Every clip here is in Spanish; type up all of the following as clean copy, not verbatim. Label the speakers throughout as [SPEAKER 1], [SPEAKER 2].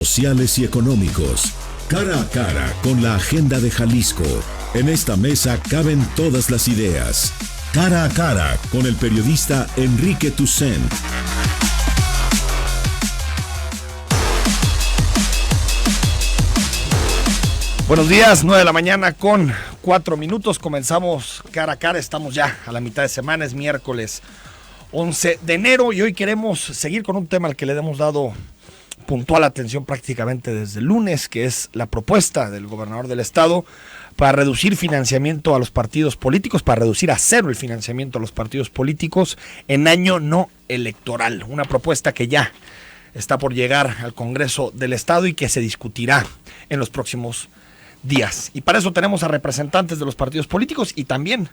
[SPEAKER 1] sociales y económicos. Cara a cara con la agenda de Jalisco. En esta mesa caben todas las ideas. Cara a cara con el periodista Enrique Tucent.
[SPEAKER 2] Buenos días, 9 de la mañana con 4 minutos. Comenzamos cara a cara, estamos ya a la mitad de semana, es miércoles 11 de enero y hoy queremos seguir con un tema al que le hemos dado puntual atención prácticamente desde el lunes, que es la propuesta del gobernador del estado para reducir financiamiento a los partidos políticos, para reducir a cero el financiamiento a los partidos políticos en año no electoral. Una propuesta que ya está por llegar al Congreso del estado y que se discutirá en los próximos días. Y para eso tenemos a representantes de los partidos políticos y también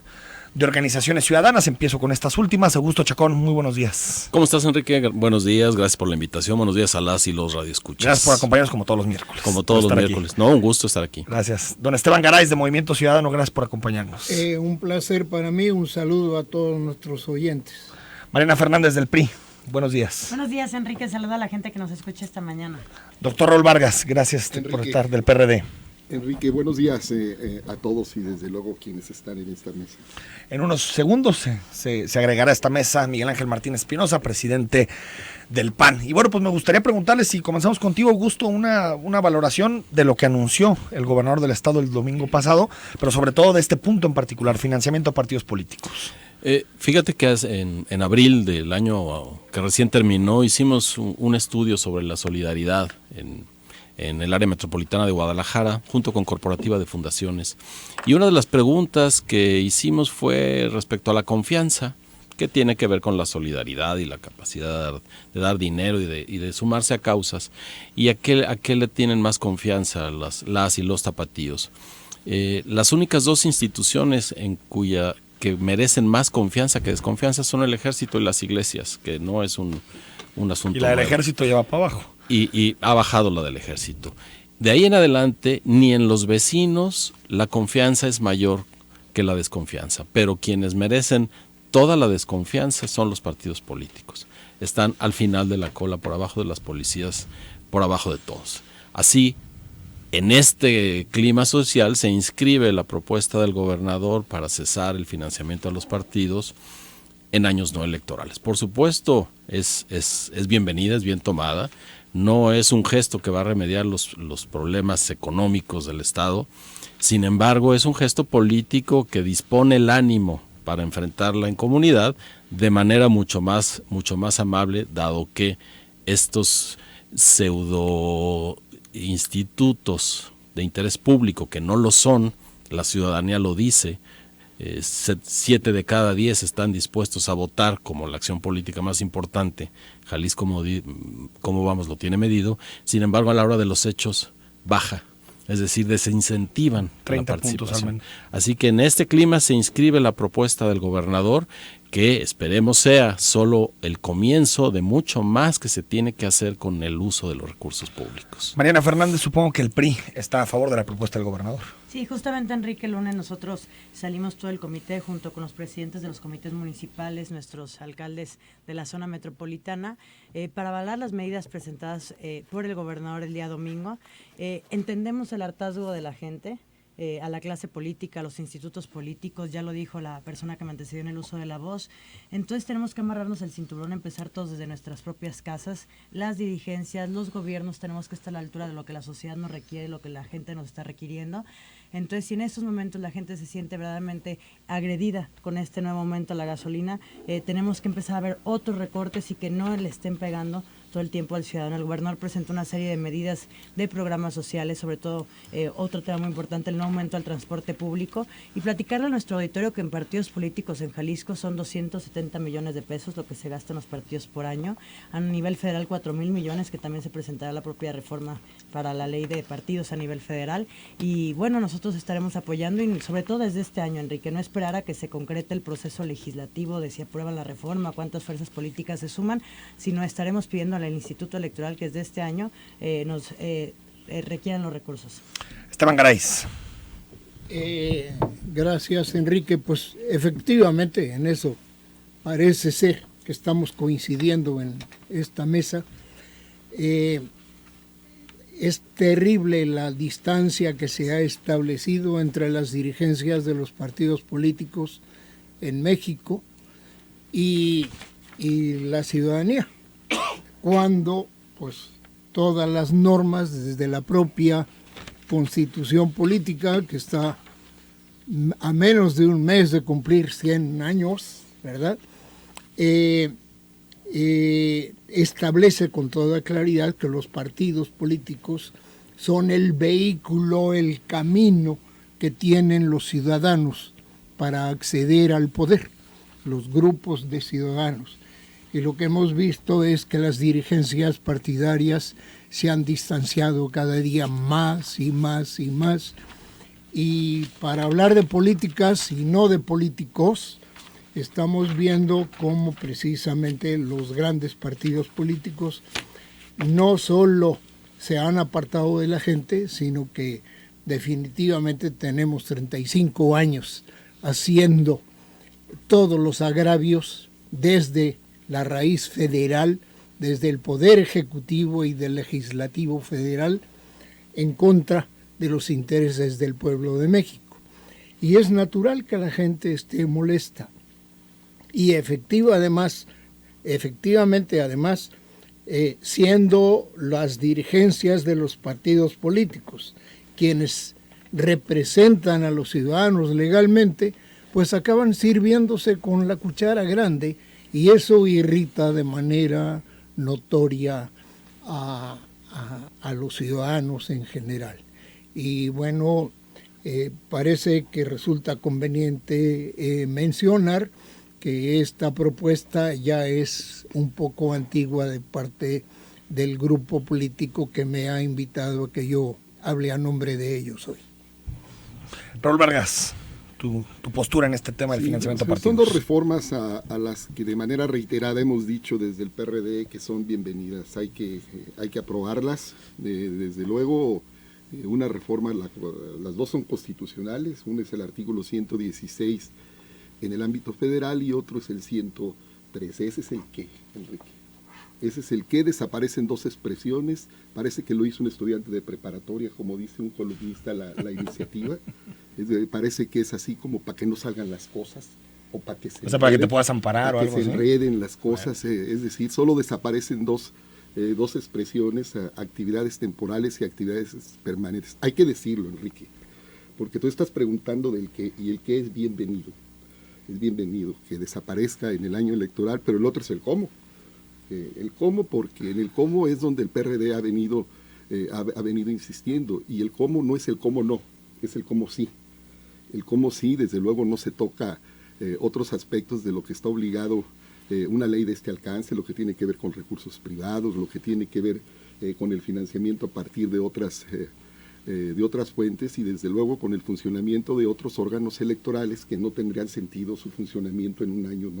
[SPEAKER 2] de organizaciones ciudadanas. Empiezo con estas últimas. Augusto Chacón, muy buenos días.
[SPEAKER 3] ¿Cómo estás, Enrique? Buenos días, gracias por la invitación. Buenos días a las y los radioescuchas.
[SPEAKER 2] Gracias por acompañarnos como todos los miércoles.
[SPEAKER 3] Como todos los miércoles.
[SPEAKER 2] Aquí.
[SPEAKER 3] No, un gusto estar aquí.
[SPEAKER 2] Gracias. Don Esteban Garay de Movimiento Ciudadano, gracias por acompañarnos.
[SPEAKER 4] Un placer para mí, un saludo a todos nuestros oyentes.
[SPEAKER 2] Mariana Fernández del PRI, buenos días.
[SPEAKER 5] Buenos días, Enrique. Saluda a la gente que nos escucha esta mañana.
[SPEAKER 2] Doctor Raúl Vargas, gracias por estar del PRD.
[SPEAKER 6] Enrique, buenos días a todos y desde luego quienes están en esta mesa.
[SPEAKER 2] En unos segundos se agregará a esta mesa Miguel Ángel Martínez Espinosa, presidente del PAN. Y bueno, pues me gustaría preguntarle, si comenzamos contigo, Augusto, una valoración de lo que anunció el gobernador del estado el domingo pasado, pero sobre todo de este punto en particular, financiamiento a partidos políticos.
[SPEAKER 3] Fíjate que en abril del año que recién terminó hicimos un estudio sobre la solidaridad en el área metropolitana de Guadalajara, junto con Corporativa de Fundaciones. Y una de las preguntas que hicimos fue respecto a la confianza, que tiene que ver con la solidaridad y la capacidad de dar dinero y de sumarse a causas, y a qué le tienen más confianza las y los tapatíos. Las únicas dos instituciones que merecen más confianza que desconfianza son el ejército y las iglesias, que no es un asunto.
[SPEAKER 2] Y la del
[SPEAKER 3] nuevo.
[SPEAKER 2] ejército ya va para abajo.
[SPEAKER 3] Y ha bajado la del ejército. De ahí en adelante, ni en los vecinos la confianza es mayor que la desconfianza, pero quienes merecen toda la desconfianza son los partidos políticos. Están al final de la cola, por abajo de las policías, por abajo de todos. Así, en este clima social se inscribe la propuesta del gobernador para cesar el financiamiento a los partidos en años no electorales. Por supuesto, es bienvenida, es bien tomada. No es un gesto que va a remediar los problemas económicos del Estado. Sin embargo, es un gesto político que dispone el ánimo para enfrentarla en comunidad de manera mucho más amable, dado que estos pseudo institutos de interés público, que no lo son, la ciudadanía lo dice, 7 de cada 10 están dispuestos a votar como la acción política más importante. Jalisco, como vamos, lo tiene medido. Sin embargo, a la hora de los hechos, baja. Es decir, desincentivan
[SPEAKER 2] 30
[SPEAKER 3] la participación.
[SPEAKER 2] puntos.
[SPEAKER 3] Así que en este clima se inscribe la propuesta del gobernador, que esperemos sea solo el comienzo de mucho más que se tiene que hacer con el uso de los recursos públicos.
[SPEAKER 2] Mariana Fernández, supongo que el PRI está a favor de la propuesta del gobernador.
[SPEAKER 5] Sí, justamente, Enrique, el lunes nosotros salimos todo el comité junto con los presidentes de los comités municipales, nuestros alcaldes de la zona metropolitana, para avalar las medidas presentadas por el gobernador el día domingo. Entendemos el hartazgo de la gente, a la clase política, a los institutos políticos, ya lo dijo la persona que me antecedió en el uso de la voz. Entonces tenemos que amarrarnos el cinturón, empezar todos desde nuestras propias casas, las dirigencias, los gobiernos, tenemos que estar a la altura de lo que la sociedad nos requiere, lo que la gente nos está requiriendo. Entonces, si en estos momentos la gente se siente verdaderamente agredida con este nuevo aumento a la gasolina, tenemos que empezar a ver otros recortes y que no le estén pegando todo el tiempo al ciudadano. El gobernador presentó una serie de medidas de programas sociales, sobre todo otro tema muy importante, el no aumento al transporte público, y platicarle a nuestro auditorio que en partidos políticos en Jalisco son 270 millones de pesos lo que se gasta en los partidos por año. A nivel federal 4,000 millones, que también se presentará la propia reforma para la ley de partidos a nivel federal. Y bueno, nosotros estaremos apoyando, y sobre todo desde este año, Enrique, no esperar a que se concrete el proceso legislativo de si aprueban la reforma, cuántas fuerzas políticas se suman, sino estaremos pidiendo al Instituto Electoral que desde este año nos requieran los recursos.
[SPEAKER 2] Esteban Garay.
[SPEAKER 4] Gracias, Enrique. Pues efectivamente en eso parece ser que estamos coincidiendo en esta mesa. es terrible la distancia que se ha establecido entre las dirigencias de los partidos políticos en México y la ciudadanía, cuando pues todas las normas desde la propia constitución política, que está a menos de un mes de cumplir 100 años, ¿verdad?, establece con toda claridad que los partidos políticos son el vehículo, el camino que tienen los ciudadanos para acceder al poder, los grupos de ciudadanos. Y lo que hemos visto es que las dirigencias partidarias se han distanciado cada día más y más y más. Y para hablar de políticas y no de políticos, estamos viendo cómo precisamente los grandes partidos políticos no solo se han apartado de la gente, sino que definitivamente tenemos 35 años haciendo todos los agravios desde la raíz federal, desde el Poder Ejecutivo y del Legislativo Federal, en contra de los intereses del pueblo de México. Y es natural que la gente esté molesta. Y efectivamente, además, siendo las dirigencias de los partidos políticos quienes representan a los ciudadanos legalmente, pues acaban sirviéndose con la cuchara grande, y eso irrita de manera notoria a los ciudadanos en general. Y bueno, parece que resulta conveniente mencionar que esta propuesta ya es un poco antigua de parte del grupo político que me ha invitado a que yo hable a nombre de ellos hoy.
[SPEAKER 2] Raúl Vargas, tu postura en este tema del financiamiento a partidos.
[SPEAKER 6] Son dos reformas a las que de manera reiterada hemos dicho desde el PRD que son bienvenidas. Hay que aprobarlas. Desde luego, una reforma, las dos son constitucionales. Uno es el artículo 116 en el ámbito federal y otro es el 113. Ese es el qué, Enrique. Ese es el que desaparecen dos expresiones. Parece que lo hizo un estudiante de preparatoria, como dice un columnista, la iniciativa. Parece que es así como para que no salgan las cosas, o para que se
[SPEAKER 2] enreden, para que te puedas amparar o algo así.
[SPEAKER 6] Para que se enreden las cosas, es decir, solo desaparecen dos expresiones, actividades temporales y actividades permanentes. Hay que decirlo, Enrique, porque tú estás preguntando del qué, y el qué es bienvenido. Es bienvenido que desaparezca en el año electoral, pero el otro es el cómo. El cómo, porque en el cómo es donde el PRD ha venido insistiendo, y el cómo no es el cómo no, es el cómo sí. El cómo sí, desde luego no se toca otros aspectos de lo que está obligado una ley de este alcance, lo que tiene que ver con recursos privados, lo que tiene que ver con el financiamiento a partir de otras fuentes, y desde luego con el funcionamiento de otros órganos electorales que no tendrían sentido su funcionamiento en un año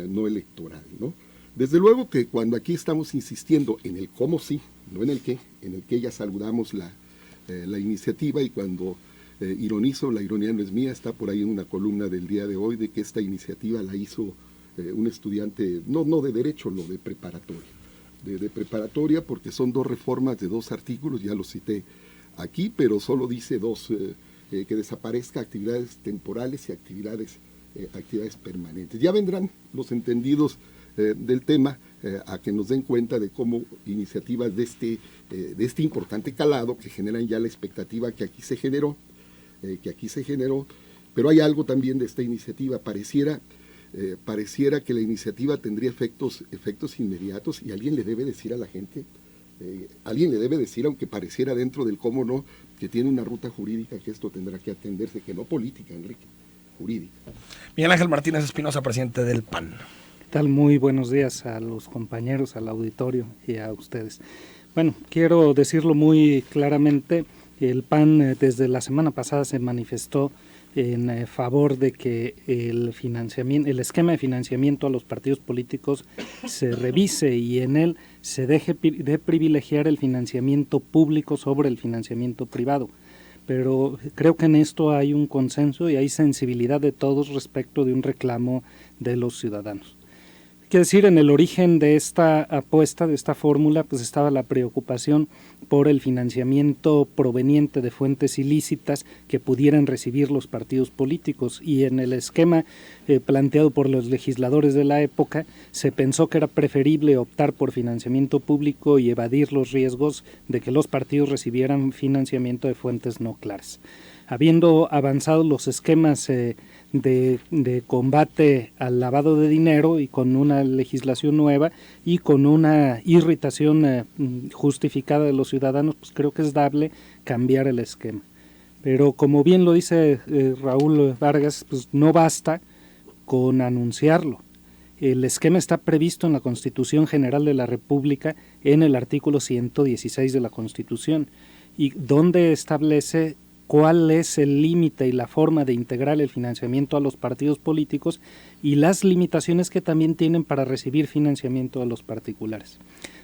[SPEAKER 6] no electoral, ¿no? Desde luego que cuando aquí estamos insistiendo en el cómo sí, no en el qué ya saludamos la iniciativa, y cuando ironizo, la ironía no es mía, está por ahí en una columna del día de hoy, de que esta iniciativa la hizo un estudiante, no de derecho, no de preparatoria, de preparatoria, porque son dos reformas de dos artículos, ya los cité aquí, pero solo dice dos, que desaparezca actividades temporales y actividades permanentes. Ya vendrán los entendidos del tema a que nos den cuenta de cómo iniciativas de este importante calado, que generan ya la expectativa que aquí se generó, pero hay algo también de esta iniciativa. Pareciera que la iniciativa tendría efectos inmediatos, y alguien le debe decir a la gente, aunque pareciera dentro del cómo no, que tiene una ruta jurídica, que esto tendrá que atenderse, que no política, Enrique, jurídica.
[SPEAKER 2] Miguel Ángel Martínez Espinosa, presidente del PAN.
[SPEAKER 7] ¿Qué tal? Muy buenos días a los compañeros, al auditorio y a ustedes. Bueno, quiero decirlo muy claramente, el PAN desde la semana pasada se manifestó en favor de que el esquema de financiamiento a los partidos políticos se revise, y en él se deje de privilegiar el financiamiento público sobre el financiamiento privado. Pero creo que en esto hay un consenso y hay sensibilidad de todos respecto de un reclamo de los ciudadanos. Quiero decir, en el origen de esta apuesta, de esta fórmula, pues estaba la preocupación por el financiamiento proveniente de fuentes ilícitas que pudieran recibir los partidos políticos, y en el esquema planteado por los legisladores de la época se pensó que era preferible optar por financiamiento público y evadir los riesgos de que los partidos recibieran financiamiento de fuentes no claras. Habiendo avanzado los esquemas de combate al lavado de dinero, y con una legislación nueva y con una irritación justificada de los ciudadanos, pues creo que es dable cambiar el esquema. Pero como bien lo dice Raúl Vargas, pues no basta con anunciarlo. El esquema está previsto en la Constitución General de la República, en el artículo 116 de la Constitución, y donde establece cuál es el límite y la forma de integrar el financiamiento a los partidos políticos y las limitaciones que también tienen para recibir financiamiento a los particulares.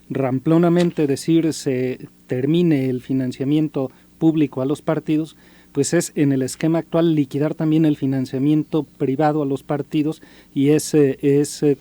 [SPEAKER 7] Ramplonamente decir se termine el financiamiento público a los partidos, pues es en el esquema actual liquidar también el financiamiento privado a los partidos, y es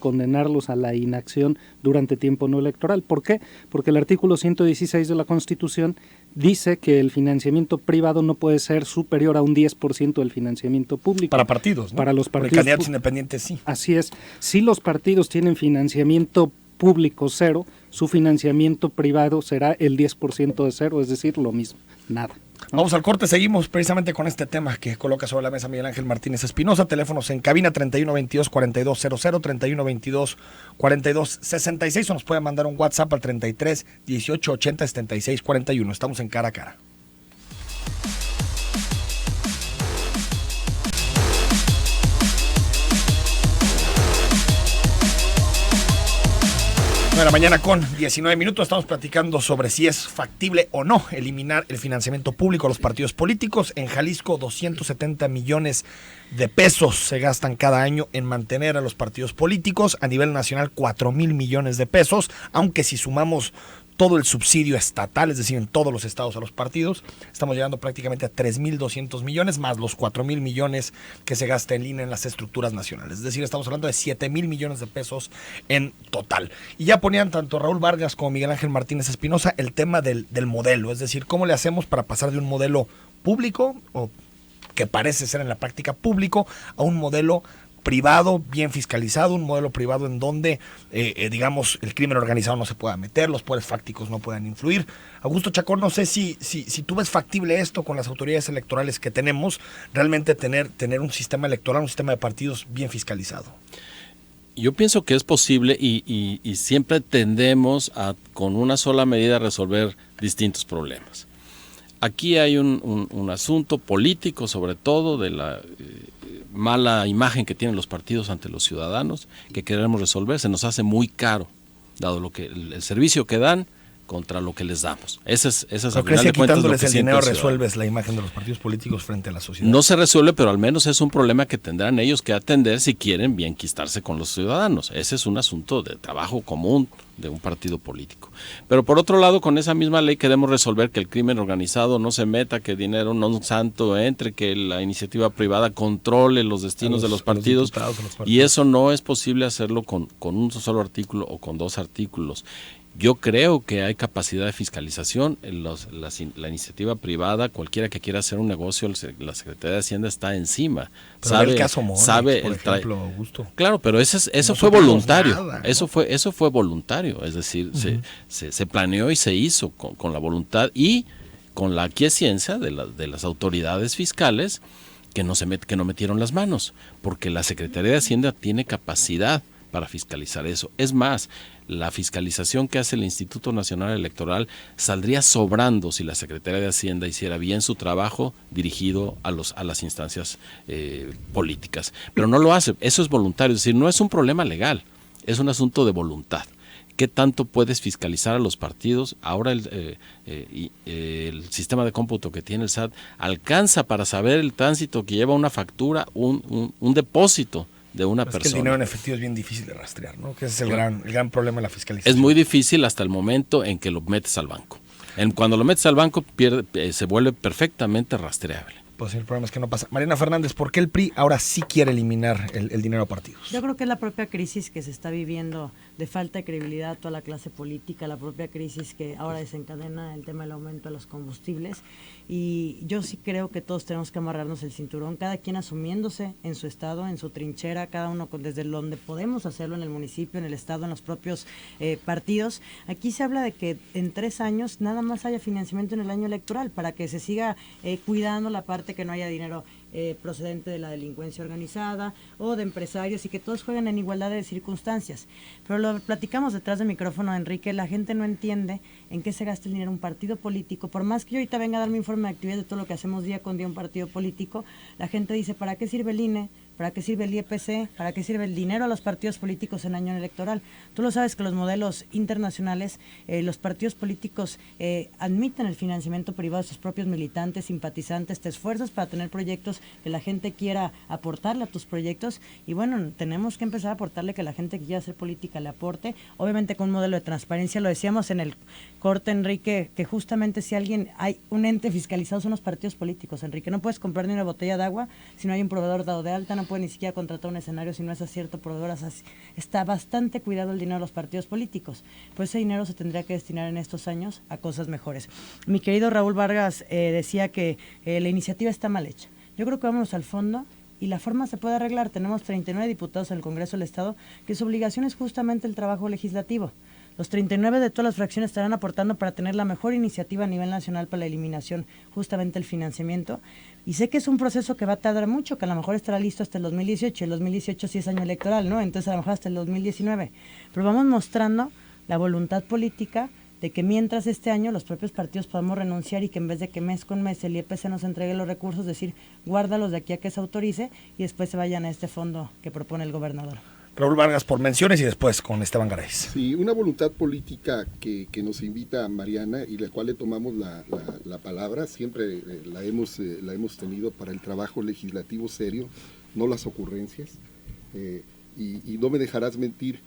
[SPEAKER 7] condenarlos a la inacción durante tiempo no electoral. ¿Por qué? Porque el artículo 116 de la Constitución dice que el financiamiento privado no puede ser superior a un 10% del financiamiento público.
[SPEAKER 2] Para partidos, ¿no?
[SPEAKER 7] Para los partidos.
[SPEAKER 2] Para candidatos independientes, sí.
[SPEAKER 7] Así es. Si los partidos tienen financiamiento público cero, su financiamiento privado será el 10% de cero, es decir, lo mismo, nada.
[SPEAKER 2] Vamos al corte, seguimos precisamente con este tema que coloca sobre la mesa Miguel Ángel Martínez Espinosa. Teléfonos en cabina 3122-4200, 3122-4266, o nos pueden mandar un WhatsApp al 33 18 80 76 41. Estamos en Cara a Cara. De la mañana con 19 minutos, estamos platicando sobre si es factible o no eliminar el financiamiento público a los partidos políticos. En Jalisco, 270 millones de pesos se gastan cada año en mantener a los partidos políticos. A nivel nacional, 4,000 millones de pesos, aunque si sumamos todo el subsidio estatal, es decir, en todos los estados a los partidos, estamos llegando prácticamente a 3,200 millones, más los 4,000 millones que se gasta el INE en las estructuras nacionales. Es decir, estamos hablando de 7,000 millones de pesos en total. Y ya ponían tanto Raúl Vargas como Miguel Ángel Martínez Espinosa el tema del modelo, es decir, cómo le hacemos para pasar de un modelo público, o que parece ser en la práctica público, a un modelo privado, bien fiscalizado, un modelo privado en donde, digamos, el crimen organizado no se pueda meter, los poderes fácticos no puedan influir. Augusto Chacón, no sé si tú ves factible esto con las autoridades electorales que tenemos, realmente tener un sistema electoral, un sistema de partidos bien fiscalizado.
[SPEAKER 3] Yo pienso que es posible y siempre tendemos a, con una sola medida, resolver distintos problemas. Aquí hay un asunto político, sobre todo, de la mala imagen que tienen los partidos ante los ciudadanos, que queremos resolver. Se nos hace muy caro, dado lo que el servicio que dan contra lo que les damos. Ese es al final de cuentas lo que
[SPEAKER 2] el dinero resuelves la imagen de los partidos políticos frente a la sociedad.
[SPEAKER 3] No se resuelve, pero al menos es un problema que tendrán ellos que atender si quieren bien quistarse con los ciudadanos. Ese es un asunto de trabajo común de un partido político. Pero por otro lado, con esa misma ley queremos resolver que el crimen organizado no se meta, que el dinero no santo entre, que la iniciativa privada controle los destinos de los partidos, y eso no es posible hacerlo con un solo artículo o con dos artículos. Yo creo que hay capacidad de fiscalización. La iniciativa privada, cualquiera que quiera hacer un negocio, la Secretaría de Hacienda está encima.
[SPEAKER 2] Pero sabe el caso Monex, por ejemplo, Augusto.
[SPEAKER 3] Claro, pero eso no fue voluntario. Nada, ¿no? Eso fue voluntario. Es decir, se planeó y se hizo con la voluntad y con la aquiescencia de las autoridades fiscales que no metieron las manos, porque la Secretaría de Hacienda tiene capacidad para fiscalizar eso. Es más, la fiscalización que hace el Instituto Nacional Electoral saldría sobrando si la Secretaría de Hacienda hiciera bien su trabajo dirigido a las instancias políticas. Pero no lo hace, eso es voluntario, es decir, no es un problema legal, es un asunto de voluntad. ¿Qué tanto puedes fiscalizar a los partidos? Ahora el sistema de cómputo que tiene el SAT alcanza para saber el tránsito que lleva una factura, un depósito de una persona.
[SPEAKER 2] Es que el dinero en efectivo es bien difícil de rastrear, ¿no? Que ese es el gran problema de la fiscalización.
[SPEAKER 3] Es muy difícil hasta el momento en que lo metes al banco. Cuando lo metes al banco se vuelve perfectamente rastreable.
[SPEAKER 2] Pues el problema es que no pasa. Mariana Fernández, ¿por qué el PRI ahora sí quiere eliminar el dinero a partidos?
[SPEAKER 5] Yo creo que es la propia crisis que se está viviendo de falta de credibilidad a toda la clase política, la propia crisis que ahora desencadena el tema del aumento de los combustibles. Y yo sí creo que todos tenemos que amarrarnos el cinturón, cada quien asumiéndose en su estado, en su trinchera, cada uno desde donde podemos hacerlo, en el municipio, en el estado, en los propios partidos. Aquí se habla de que en 3 años nada más haya financiamiento en el año electoral para que se siga cuidando la parte que no haya dinero procedente de la delincuencia organizada o de empresarios y que todos jueguen en igualdad de circunstancias. Pero lo platicamos detrás del micrófono, Enrique, la gente no entiende en qué se gasta el dinero un partido político. Por más que yo ahorita venga a dar mi informe de actividad de todo lo que hacemos día con día un partido político, la gente dice, ¿para qué sirve el INE? ¿Para qué sirve el IEPC? ¿Para qué sirve el dinero a los partidos políticos en año electoral? Tú lo sabes que los modelos internacionales, los partidos políticos admiten el financiamiento privado de sus propios militantes, simpatizantes, te esfuerzas para tener proyectos que la gente quiera aportarle a tus proyectos y bueno, tenemos que empezar a aportarle que la gente que quiera hacer política le aporte, obviamente con un modelo de transparencia, lo decíamos en el corte, Enrique, que justamente si hay un ente fiscalizado son los partidos políticos, Enrique, no puedes comprar ni una botella de agua si no hay un proveedor dado de alta, no puede ni siquiera contratar un escenario si no es a cierto proveedor. Está bastante cuidado el dinero de los partidos políticos. Pues ese dinero se tendría que destinar en estos años a cosas mejores. Mi querido Raúl Vargas decía que la iniciativa está mal hecha. Yo creo que vámonos al fondo y la forma se puede arreglar. Tenemos 39 diputados en el Congreso del Estado que su obligación es justamente el trabajo legislativo. Los 39 de todas las fracciones estarán aportando para tener la mejor iniciativa a nivel nacional para la eliminación, justamente el financiamiento. Y sé que es un proceso que va a tardar mucho, que a lo mejor estará listo hasta el 2018. El 2018 sí es año electoral, ¿no? Entonces a lo mejor hasta el 2019. Pero vamos mostrando la voluntad política de que mientras este año los propios partidos podamos renunciar y que en vez de que mes con mes el IEPC nos entregue los recursos, decir, guárdalos de aquí a que se autorice y después se vayan a este fondo que propone el gobernador.
[SPEAKER 2] Raúl Vargas por menciones y después con Esteban Garay.
[SPEAKER 6] Sí, una voluntad política que nos invita a Mariana y la cual le tomamos la palabra, siempre la hemos tenido para el trabajo legislativo serio, no las ocurrencias. Y no me dejarás mentir,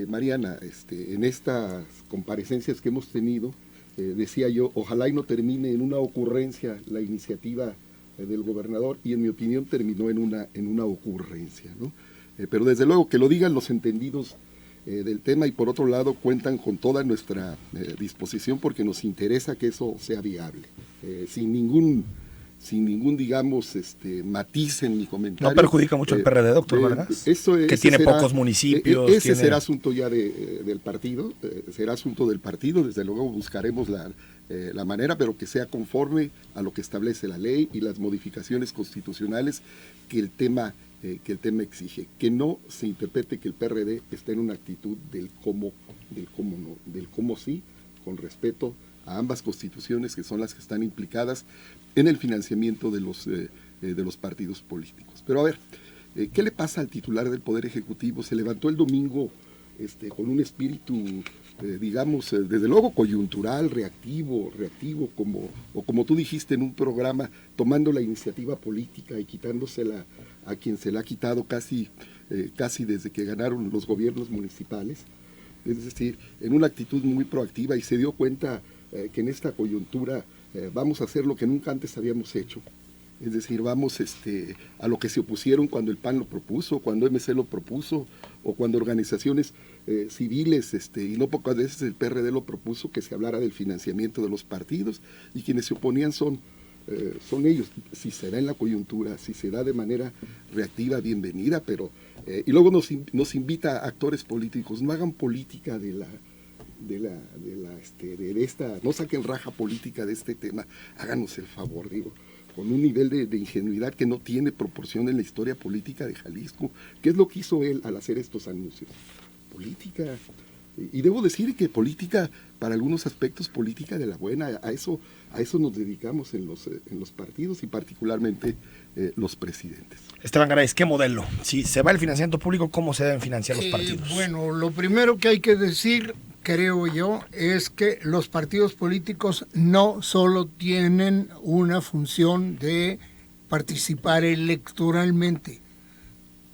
[SPEAKER 6] Mariana, en estas comparecencias que hemos tenido, decía yo, ojalá y no termine en una ocurrencia la iniciativa del gobernador, y en mi opinión terminó en una ocurrencia, ¿no? Pero desde luego que lo digan los entendidos del tema, y por otro lado cuentan con toda nuestra disposición porque nos interesa que eso sea viable, sin ningún digamos matiz en mi comentario.
[SPEAKER 2] ¿No perjudica mucho el PRD, doctor Vargas? Que tiene pocos municipios.
[SPEAKER 6] Ese será asunto ya del partido, será asunto del partido, desde luego buscaremos la manera, pero que sea conforme a lo que establece la ley y las modificaciones constitucionales que el tema exige, que no se interprete que el PRD está en una actitud del cómo no, del cómo sí, con respeto a ambas constituciones que son las que están implicadas en el financiamiento de los partidos políticos. Pero a ver, ¿qué le pasa al titular del Poder Ejecutivo? Se levantó el domingo con un espíritu, digamos, desde luego coyuntural, reactivo, como tú dijiste en un programa, tomando la iniciativa política y quitándosela a quien se la ha quitado casi desde que ganaron los gobiernos municipales, es decir, en una actitud muy proactiva, y se dio cuenta que en esta coyuntura vamos a hacer lo que nunca antes habíamos hecho. Es decir, vamos a lo que se opusieron cuando el PAN lo propuso, cuando MC lo propuso, o cuando organizaciones civiles, y no pocas veces el PRD lo propuso, que se hablara del financiamiento de los partidos, y quienes se oponían son ellos. Si se da en la coyuntura, si se da de manera reactiva, bienvenida, pero y luego nos invita a actores políticos, no hagan política de esta, no saquen raja política de este tema, háganos el favor, digo, con un nivel de ingenuidad que no tiene proporción en la historia política de Jalisco. ¿Qué es lo que hizo él al hacer estos anuncios? Política. Y debo decir que política, para algunos aspectos, política de la buena, a eso nos dedicamos en los partidos y particularmente los presidentes.
[SPEAKER 2] Esteban Garay, ¿qué modelo? Si se va el financiamiento público, ¿cómo se deben financiar los partidos?
[SPEAKER 4] Bueno, lo primero que hay que decir, creo yo, es que los partidos políticos no solo tienen una función de participar electoralmente.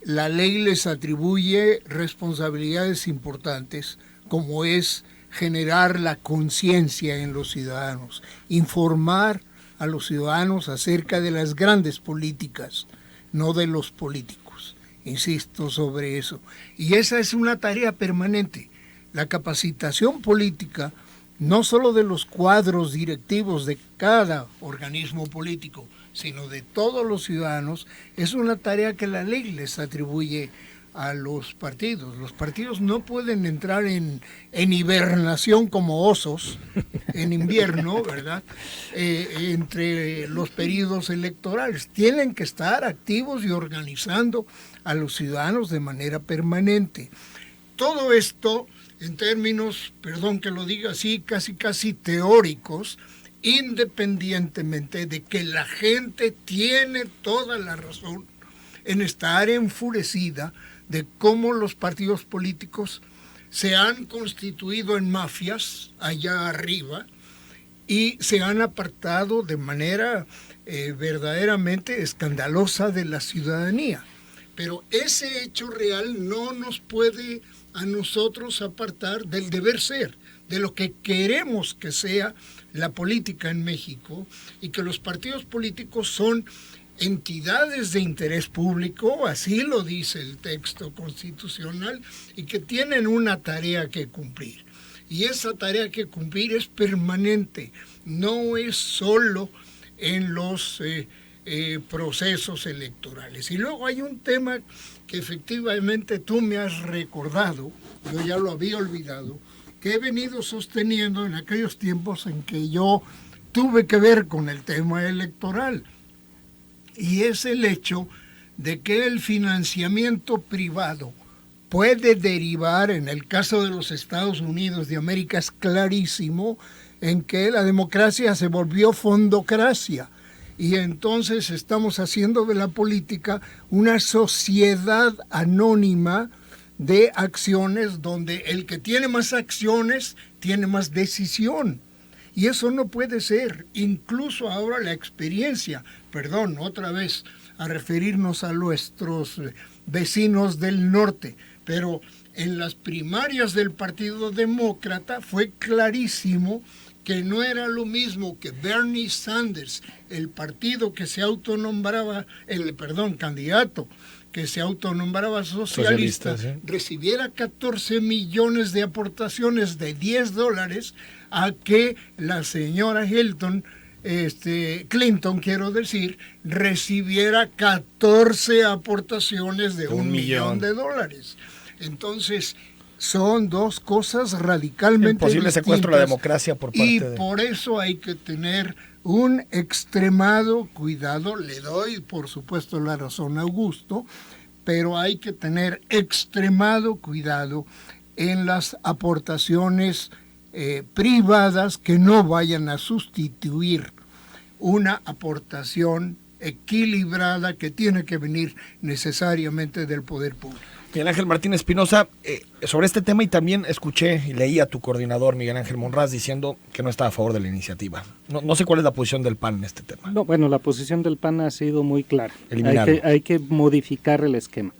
[SPEAKER 4] La ley les atribuye responsabilidades importantes, como es generar la conciencia en los ciudadanos, informar a los ciudadanos acerca de las grandes políticas, no de los políticos. Insisto sobre eso. Y esa es una tarea permanente. La capacitación política, no solo de los cuadros directivos de cada organismo político, sino de todos los ciudadanos, es una tarea que la ley les atribuye a los partidos. Los partidos no pueden entrar en hibernación como osos en invierno, ¿verdad? Entre los periodos electorales. Tienen que estar activos y organizando a los ciudadanos de manera permanente. Todo esto, en términos, perdón que lo diga así, casi teóricos, independientemente de que la gente tiene toda la razón en estar enfurecida de cómo los partidos políticos se han constituido en mafias allá arriba y se han apartado de manera verdaderamente escandalosa de la ciudadanía. Pero ese hecho real no nos puede a nosotros apartar del deber ser, de lo que queremos que sea la política en México, y que los partidos políticos son entidades de interés público, así lo dice el texto constitucional, y que tienen una tarea que cumplir. Y esa tarea que cumplir es permanente, no es solo en los procesos electorales. Y luego hay un tema que efectivamente tú me has recordado, yo ya lo había olvidado, que he venido sosteniendo en aquellos tiempos en que yo tuve que ver con el tema electoral. Y es el hecho de que el financiamiento privado puede derivar, en el caso de los Estados Unidos de América es clarísimo, en que la democracia se volvió fondocracia. Y entonces estamos haciendo de la política una sociedad anónima de acciones donde el que tiene más acciones tiene más decisión. Y eso no puede ser. Incluso ahora la experiencia, perdón, otra vez a referirnos a nuestros vecinos del norte, pero en las primarias del Partido Demócrata fue clarísimo que no era lo mismo que Bernie Sanders, el partido que se autonombraba, candidato que se autonombraba socialista, ¿sí?, recibiera 14 millones de aportaciones de $10 a que la señora Clinton, quiero decir, recibiera 14 aportaciones de $1 millón. Entonces, son dos cosas radicalmente
[SPEAKER 2] posible
[SPEAKER 4] distintas.
[SPEAKER 2] Secuestro de la democracia por parte de...
[SPEAKER 4] por eso hay que tener un extremado cuidado. Le doy, por supuesto, la razón a Augusto, pero hay que tener extremado cuidado en las aportaciones privadas que no vayan a sustituir una aportación equilibrada que tiene que venir necesariamente del poder público.
[SPEAKER 2] Miguel Ángel Martín Espinosa, sobre este tema, y también escuché y leí a tu coordinador, Miguel Ángel Monraz, diciendo que no está a favor de la iniciativa. No sé cuál es la posición del PAN en este tema.
[SPEAKER 7] No, bueno, la posición del PAN ha sido muy clara.
[SPEAKER 2] Eliminarlo.
[SPEAKER 7] Hay que modificar el esquema.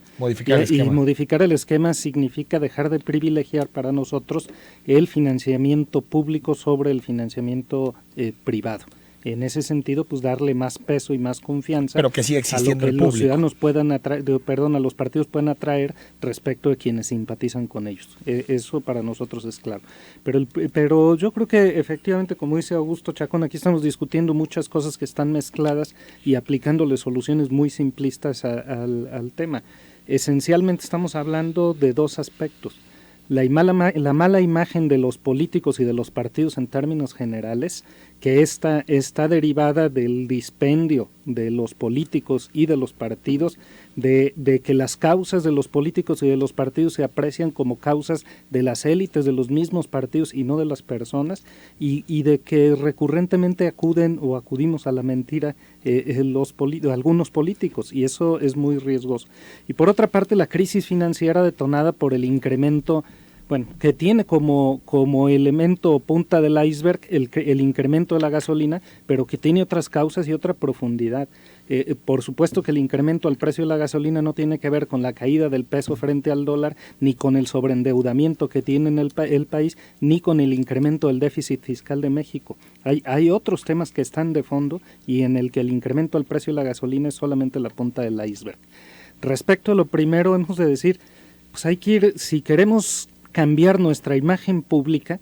[SPEAKER 7] Y modificar el esquema significa dejar de privilegiar para nosotros el financiamiento público sobre el financiamiento privado. En ese sentido, pues darle más peso y más confianza,
[SPEAKER 2] pero que siga existiendo
[SPEAKER 7] a lo que
[SPEAKER 2] el
[SPEAKER 7] los
[SPEAKER 2] público.
[SPEAKER 7] Ciudadanos puedan a los partidos puedan atraer respecto de quienes simpatizan con ellos. Eso para nosotros es claro. Pero yo creo que efectivamente, como dice Augusto Chacón, aquí estamos discutiendo muchas cosas que están mezcladas y aplicándole soluciones muy simplistas al tema. Esencialmente estamos hablando de dos aspectos. La mala imagen de los políticos y de los partidos en términos generales, que está derivada del dispendio de los políticos y de los partidos, de que las causas de los políticos y de los partidos se aprecian como causas de las élites de los mismos partidos y no de las personas, y de que recurrentemente acudimos a la mentira algunos políticos, y eso es muy riesgoso. Y por otra parte, la crisis financiera detonada por el incremento Bueno, que tiene como elemento punta del iceberg el incremento de la gasolina, pero que tiene otras causas y otra profundidad. Por supuesto que el incremento al precio de la gasolina no tiene que ver con la caída del peso frente al dólar, ni con el sobreendeudamiento que tiene en el país, ni con el incremento del déficit fiscal de México. Hay otros temas que están de fondo y en el que el incremento al precio de la gasolina es solamente la punta del iceberg. Respecto a lo primero, hemos de decir, pues hay que ir, si queremos cambiar nuestra imagen pública,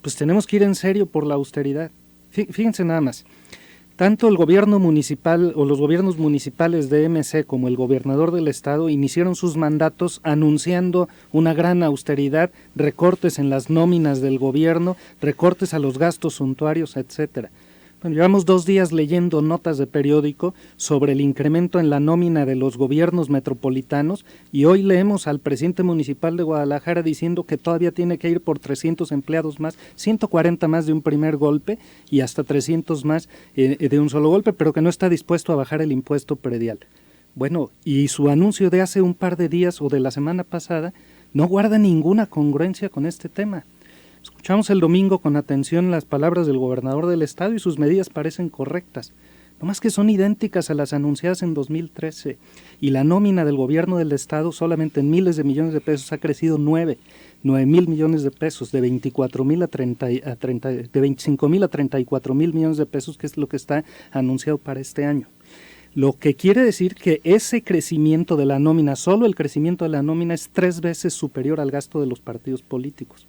[SPEAKER 7] pues tenemos que ir en serio por la austeridad. Fíjense nada más. Tanto el gobierno municipal o los gobiernos municipales de MC como el gobernador del estado iniciaron sus mandatos anunciando una gran austeridad, recortes en las nóminas del gobierno, recortes a los gastos suntuarios, etcétera. Bueno, llevamos 2 días leyendo notas de periódico sobre el incremento en la nómina de los gobiernos metropolitanos y hoy leemos al presidente municipal de Guadalajara diciendo que todavía tiene que ir por 300 empleados más, 140 más de un primer golpe y hasta 300 más de un solo golpe, pero que no está dispuesto a bajar el impuesto predial. Bueno, y su anuncio de hace un par de días o de la semana pasada no guarda ninguna congruencia con este tema. Escuchamos el domingo con atención las palabras del gobernador del estado y sus medidas parecen correctas, no más que son idénticas a las anunciadas en 2013 y la nómina del gobierno del estado solamente en miles de millones de pesos ha crecido 9,000 millones de pesos, de 25,000 a 34,000 millones de pesos, que es lo que está anunciado para este año. Lo que quiere decir que ese crecimiento de la nómina, solo el crecimiento de la nómina es 3 veces superior al gasto de los partidos políticos.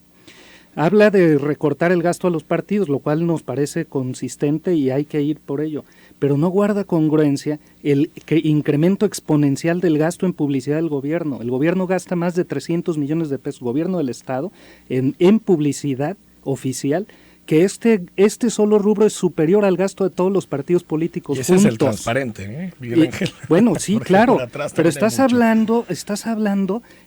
[SPEAKER 7] Habla de recortar el gasto a los partidos, lo cual nos parece consistente y hay que ir por ello, pero no guarda congruencia el incremento exponencial del gasto en publicidad del gobierno. El gobierno gasta más de 300 millones de pesos, gobierno del estado, en publicidad oficial, que este solo rubro es superior al gasto de todos los partidos políticos
[SPEAKER 2] y ese
[SPEAKER 7] juntos.
[SPEAKER 2] Es el transparente, Miguel Ángel.
[SPEAKER 7] Bueno, sí, claro, pero estás hablando,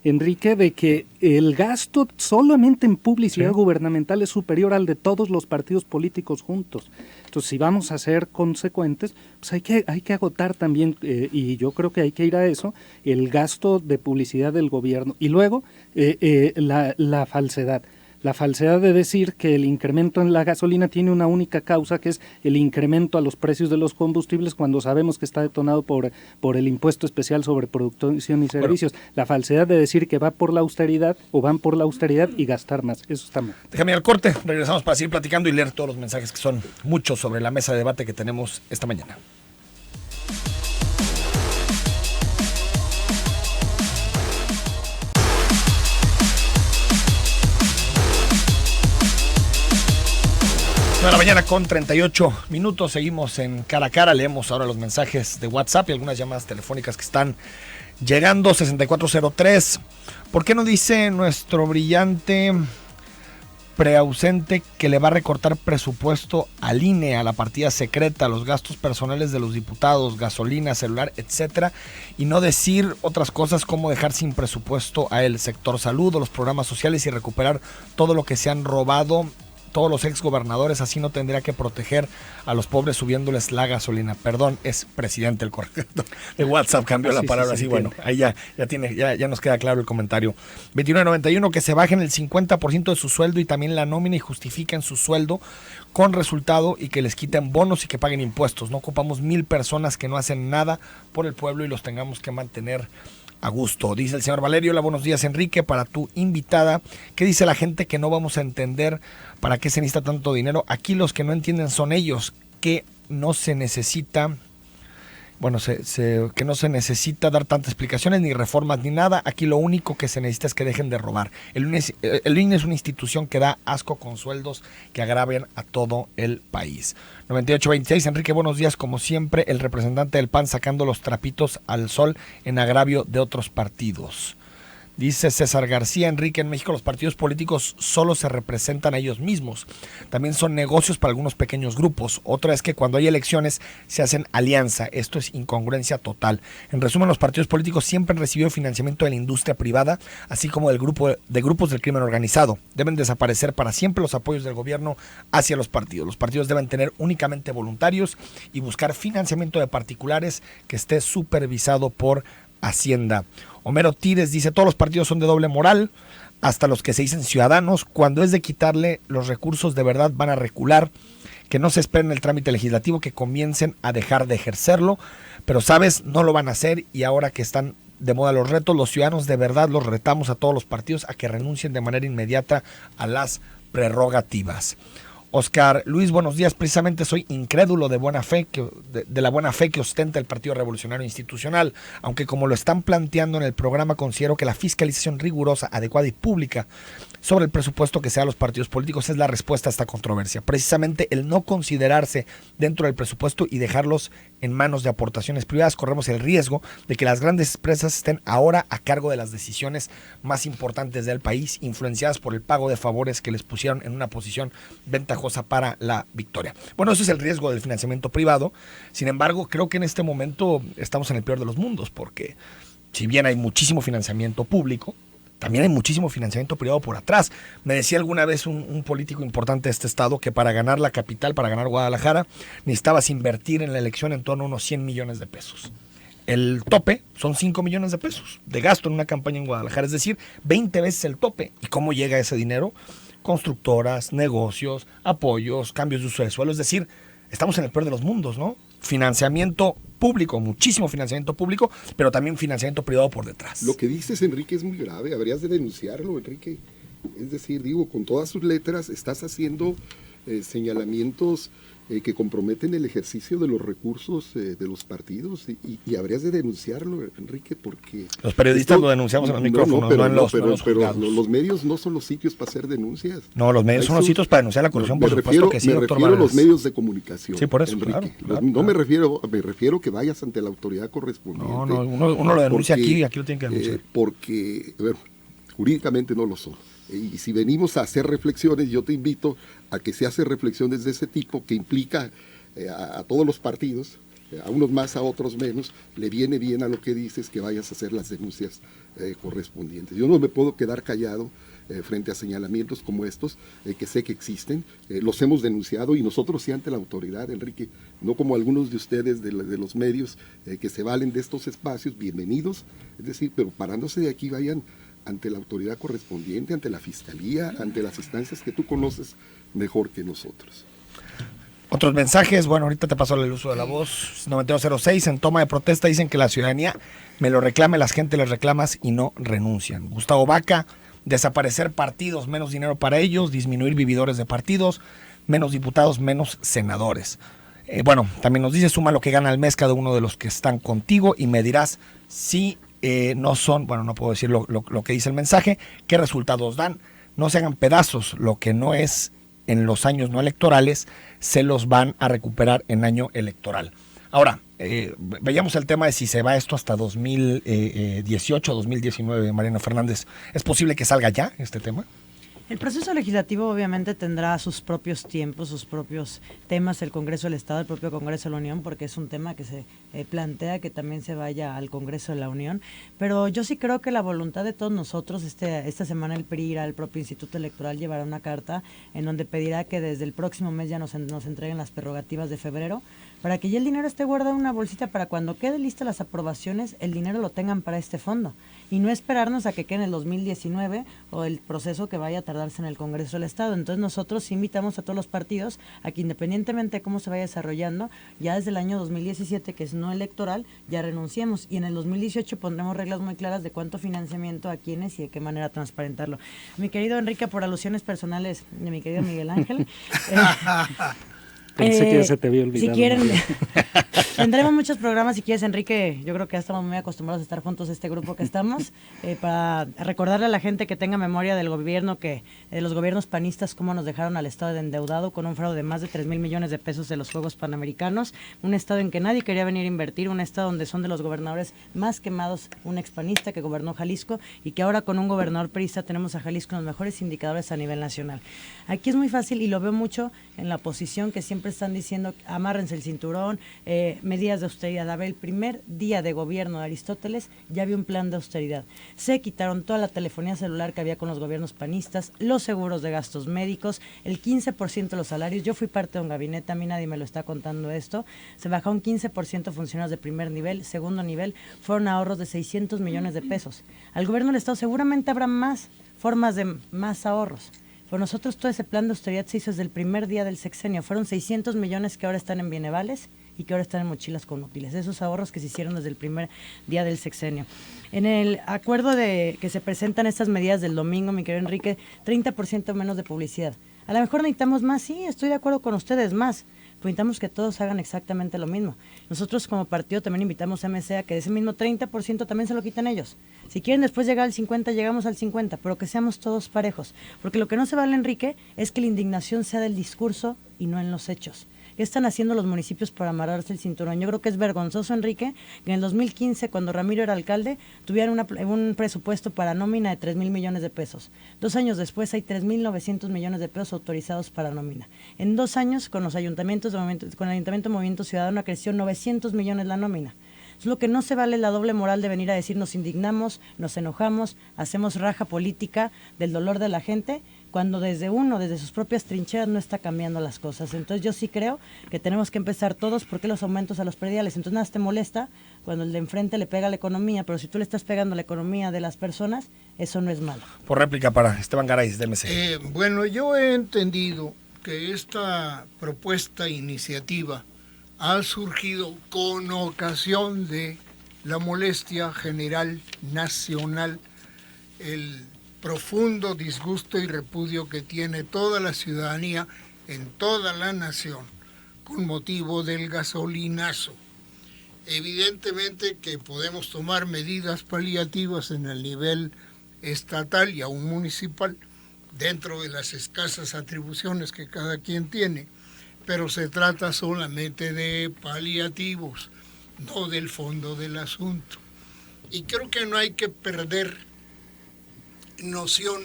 [SPEAKER 7] Enrique, de que el gasto solamente en publicidad gubernamental es superior al de todos los partidos políticos juntos. Entonces, si vamos a ser consecuentes, pues hay que agotar también, y yo creo que hay que ir a eso, el gasto de publicidad del gobierno. Y luego, la falsedad. La falsedad de decir que el incremento en la gasolina tiene una única causa, que es el incremento a los precios de los combustibles, cuando sabemos que está detonado por el impuesto especial sobre producción y servicios. Bueno, la falsedad de decir que va por la austeridad o van por la austeridad y gastar más. Eso está mal.
[SPEAKER 2] Déjame ir al corte, regresamos para seguir platicando y leer todos los mensajes que son muchos sobre la mesa de debate que tenemos esta mañana. De la mañana con 38 minutos, seguimos en Cara a Cara, leemos ahora los mensajes de WhatsApp y algunas llamadas telefónicas que están llegando. 6403, ¿por qué no dice nuestro brillante preausente que le va a recortar presupuesto al INE, a la partida secreta, a los gastos personales de los diputados, gasolina, celular, etcétera, y no decir otras cosas como dejar sin presupuesto a el sector salud o los programas sociales y recuperar todo lo que se han robado todos los exgobernadores? Así no tendría que proteger a los pobres subiéndoles la gasolina. Perdón, es presidente el correcto de WhatsApp, cambió la palabra, sí, bueno, ahí ya nos queda claro el comentario. 2991, que se bajen el 50% de su sueldo y también la nómina y justifiquen su sueldo con resultado y que les quiten bonos y que paguen impuestos. No ocupamos 1,000 personas que no hacen nada por el pueblo y los tengamos que mantener a gusto. Dice el señor Valerio, hola, buenos días Enrique, para tu invitada. ¿Qué dice la gente que no vamos a entender para qué se necesita tanto dinero? Aquí los que no entienden son ellos, que no se necesita, que no se necesita dar tantas explicaciones, ni reformas, ni nada. Aquí lo único que se necesita es que dejen de robar. El INE es una institución que da asco con sueldos que agravian a todo el país. 9826, Enrique, buenos días. Como siempre, el representante del PAN sacando los trapitos al sol en agravio de otros partidos. Dice César García, Enrique, en México los partidos políticos solo se representan a ellos mismos. También son negocios para algunos pequeños grupos. Otra es que cuando hay elecciones se hacen alianza. Esto es incongruencia total. En resumen, los partidos políticos siempre han recibido financiamiento de la industria privada, así como de grupos del crimen organizado. Deben desaparecer para siempre los apoyos del gobierno hacia los partidos. Los partidos deben tener únicamente voluntarios y buscar financiamiento de particulares que esté supervisado por Hacienda. Homero Tires dice, todos los partidos son de doble moral. hasta los que se dicen ciudadanos, cuando es de quitarle los recursos de verdad van a recular, que no se esperen el trámite legislativo, que comiencen a dejar de ejercerlo, pero sabes, no lo van a hacer y ahora que están de moda los retos, los ciudadanos de verdad los retamos a todos los partidos a que renuncien de manera inmediata a las prerrogativas. Oscar Luis, buenos días. Precisamente soy incrédulo de buena fe de la buena fe que ostenta el Partido Revolucionario Institucional, aunque como lo están planteando en el programa, considero que la fiscalización rigurosa, adecuada y pública sobre el presupuesto que se da a los partidos políticos es la respuesta a esta controversia. Precisamente el no considerarse dentro del presupuesto y dejarlos en manos de aportaciones privadas, corremos el riesgo de que las grandes empresas estén ahora a cargo de las decisiones más importantes del país, influenciadas por el pago de favores que les pusieron en una posición ventajosa para la victoria. Bueno, ese es el riesgo del financiamiento privado. Sin embargo, creo que en este momento estamos en el peor de los mundos, porque si bien hay muchísimo financiamiento público, también hay muchísimo financiamiento privado por atrás. Me decía alguna vez un político importante de este estado que para ganar la capital, para ganar Guadalajara, necesitabas invertir en la elección en torno a unos 100 millones de pesos. El tope son 5 millones de pesos de gasto en una campaña en Guadalajara, es decir, 20 veces el tope. ¿Y cómo llega ese dinero? Constructoras, negocios, apoyos, cambios de uso de suelo, es decir, estamos en el peor de los mundos, ¿no? Financiamiento público, muchísimo financiamiento público, pero también financiamiento privado por detrás.
[SPEAKER 6] Lo que dices, Enrique, es muy grave, habrías de denunciarlo, Enrique. Es decir, digo, con todas sus letras estás haciendo señalamientos que comprometen el ejercicio de los recursos de los partidos y habrías de denunciarlo, Enrique, porque...
[SPEAKER 2] Los periodistas lo denunciamos en los micrófonos, no en los juzgados.
[SPEAKER 6] Los medios no son los sitios para hacer denuncias.
[SPEAKER 2] No, los medios son los sitios para denunciar la corrupción, por supuesto que sí, doctor
[SPEAKER 6] Me refiero a los medios de comunicación.
[SPEAKER 2] Sí, por eso,
[SPEAKER 6] Enrique.
[SPEAKER 2] claro.
[SPEAKER 6] Me refiero que vayas ante la autoridad correspondiente.
[SPEAKER 2] No, uno lo denuncia aquí y aquí lo tiene que denunciar.
[SPEAKER 6] Porque, bueno, jurídicamente no lo son. Y si venimos a hacer reflexiones, yo te invito a que se hacen reflexiones de ese tipo que implica a todos los partidos, a unos más, a otros menos, le viene bien a lo que dices que vayas a hacer las denuncias correspondientes. Yo no me puedo quedar callado frente a señalamientos como estos, que sé que existen, los hemos denunciado y nosotros sí ante la autoridad, Enrique, no como algunos de ustedes de los medios que se valen de estos espacios, bienvenidos, es decir, pero parándose de aquí vayan ante la autoridad correspondiente, ante la fiscalía, ante las instancias que tú conoces mejor que nosotros.
[SPEAKER 2] Otros mensajes, bueno, ahorita te paso el uso de la voz, 9206, en toma de protesta dicen que la ciudadanía me lo reclame, la gente les reclamas y no renuncian. Gustavo Vaca, desaparecer partidos, menos dinero para ellos, disminuir vividores de partidos, menos diputados, menos senadores. Bueno, también nos dice, suma lo que gana al mes cada uno de los que están contigo y me dirás si no son, bueno, no puedo decir lo que dice el mensaje, qué resultados dan. No se hagan pedazos, lo que no es en los años no electorales, se los van a recuperar en año electoral. Ahora, veíamos el tema de si se va esto hasta 2018, 2019, Mariana Fernández. ¿Es posible que salga ya este tema?
[SPEAKER 5] El proceso legislativo obviamente tendrá sus propios tiempos, sus propios temas, el Congreso del Estado, el propio Congreso de la Unión, porque es un tema que se plantea que también se vaya al Congreso de la Unión, pero yo sí creo que la voluntad de todos nosotros, esta semana el PRI irá al propio Instituto Electoral, llevará una carta en donde pedirá que desde el próximo mes ya nos entreguen las prerrogativas de febrero, para que ya el dinero esté guardado en una bolsita para cuando quede lista las aprobaciones, el dinero lo tengan para este fondo y no esperarnos a que quede en el 2019 o el proceso que vaya a tardarse en el Congreso del Estado. Entonces nosotros invitamos a todos los partidos a que independientemente de cómo se vaya desarrollando, ya desde el año 2017, que es no electoral, ya renunciemos y en el 2018 pondremos reglas muy claras de cuánto financiamiento, a quiénes y de qué manera transparentarlo. Mi querido Enrique, por alusiones personales de mi querido Miguel Ángel,
[SPEAKER 7] pensé que ya se te había olvidado.
[SPEAKER 5] Si quieren, tendremos muchos programas. Si quieres, Enrique, yo creo que ya estamos muy acostumbrados a estar juntos, este grupo que estamos, para recordarle a la gente que tenga memoria del gobierno, de los gobiernos panistas, cómo nos dejaron al Estado de endeudado con un fraude de más de 3,000 millones de pesos de los Juegos Panamericanos, un Estado en que nadie quería venir a invertir, un Estado donde son de los gobernadores más quemados, un expanista que gobernó Jalisco y que ahora con un gobernador priista tenemos a Jalisco en los mejores indicadores a nivel nacional. Aquí es muy fácil y lo veo mucho en la oposición, que siempre siempre están diciendo amárrense el cinturón, medidas de austeridad. A ver, el primer día de gobierno de Aristóteles ya había un plan de austeridad. Se quitaron toda la telefonía celular que había con los gobiernos panistas, los seguros de gastos médicos, el 15% de los salarios. Yo fui parte de un gabinete, a mí nadie me lo está contando esto. Se bajó un 15% funcionarios de primer nivel, segundo nivel, fueron ahorros de 600 millones de pesos. Al gobierno del Estado seguramente habrá más formas de más ahorros. Por nosotros todo ese plan de austeridad se hizo desde el primer día del sexenio. Fueron 600 millones que ahora están en bienevales y que ahora están en mochilas con útiles. Esos ahorros que se hicieron desde el primer día del sexenio. En el acuerdo de que se presentan estas medidas del domingo, mi querido Enrique, 30% menos de publicidad. A lo mejor necesitamos más, sí, estoy de acuerdo con ustedes, más. Necesitamos que todos hagan exactamente lo mismo. Nosotros como partido también invitamos a MC a que de ese mismo 30% también se lo quiten ellos. Si quieren después llegar al 50, llegamos al 50, pero que seamos todos parejos. Porque lo que no se vale, Enrique, es que la indignación sea del discurso y no en los hechos. ¿Qué están haciendo los municipios para amarrarse el cinturón? Yo creo que es vergonzoso, Enrique, que en el 2015, cuando Ramiro era alcalde, tuvieran un presupuesto para nómina de 3,000 millones de pesos. 2 años después hay 3,900 millones de pesos autorizados para nómina. En 2 años, con los ayuntamientos, con el Ayuntamiento de Movimiento Ciudadano, creció 900 millones la nómina. Es lo que no se vale, la doble moral de venir a decir nos indignamos, nos enojamos, hacemos raja política del dolor de la gente, cuando desde sus propias trincheras no está cambiando las cosas. Entonces yo sí creo que tenemos que empezar todos, porque los aumentos a los prediales, entonces nada te molesta cuando el de enfrente le pega a la economía, pero si tú le estás pegando a la economía de las personas, eso no es malo.
[SPEAKER 2] Por réplica para Esteban Garay, del MC.
[SPEAKER 4] Bueno, yo he entendido que esta propuesta, iniciativa, ha surgido con ocasión de la molestia general nacional, el profundo disgusto y repudio que tiene toda la ciudadanía en toda la nación con motivo del gasolinazo. Evidentemente que podemos tomar medidas paliativas en el nivel estatal y aún municipal, dentro de las escasas atribuciones que cada quien tiene, pero se trata solamente de paliativos, no del fondo del asunto. Y creo que no hay que perder noción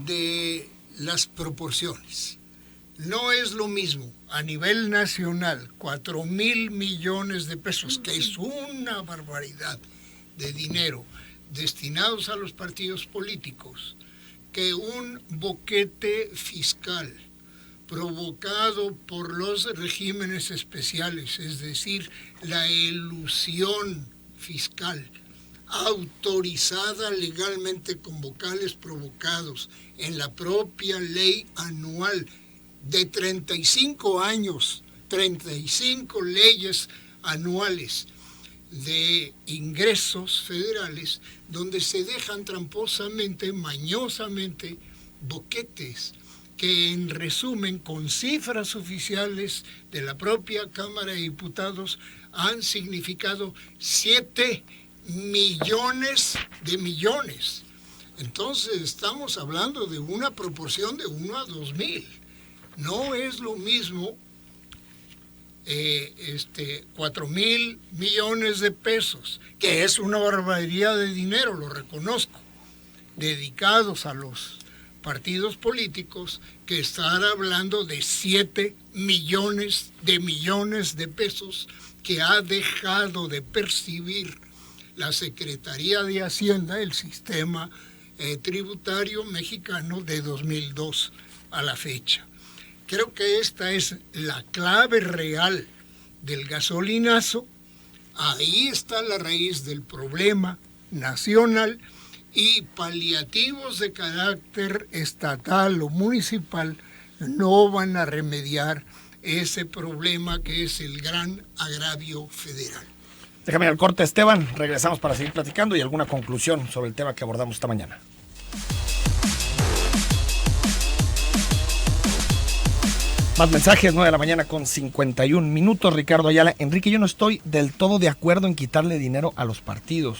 [SPEAKER 4] de las proporciones. No es lo mismo a nivel nacional 4,000 millones de pesos, que es una barbaridad de dinero destinados a los partidos políticos, que un boquete fiscal provocado por los regímenes especiales, es decir, la elusión fiscal autorizada legalmente con vocales provocados en la propia ley anual de 35 años, 35 leyes anuales de ingresos federales, donde se dejan tramposamente, mañosamente, boquetes que en resumen, con cifras oficiales de la propia Cámara de Diputados, han significado 7 millones de millones. Entonces estamos hablando de una proporción de 1 a 2,000. No es lo mismo 4,000 millones de pesos, que es una barbaridad de dinero, lo reconozco, dedicados a los partidos políticos, que estar hablando de 7 millones de pesos que ha dejado de percibir la Secretaría de Hacienda, el sistema tributario mexicano de 2002 a la fecha. Creo que esta es la clave real del gasolinazo. Ahí está la raíz del problema nacional, y paliativos de carácter estatal o municipal no van a remediar ese problema que es el gran agravio federal.
[SPEAKER 2] Déjame ir al corte, Esteban. Regresamos para seguir platicando y alguna conclusión sobre el tema que abordamos esta mañana. Más mensajes, 9 de la mañana con 51 minutos. Ricardo Ayala. Enrique, yo no estoy del todo de acuerdo en quitarle dinero a los partidos.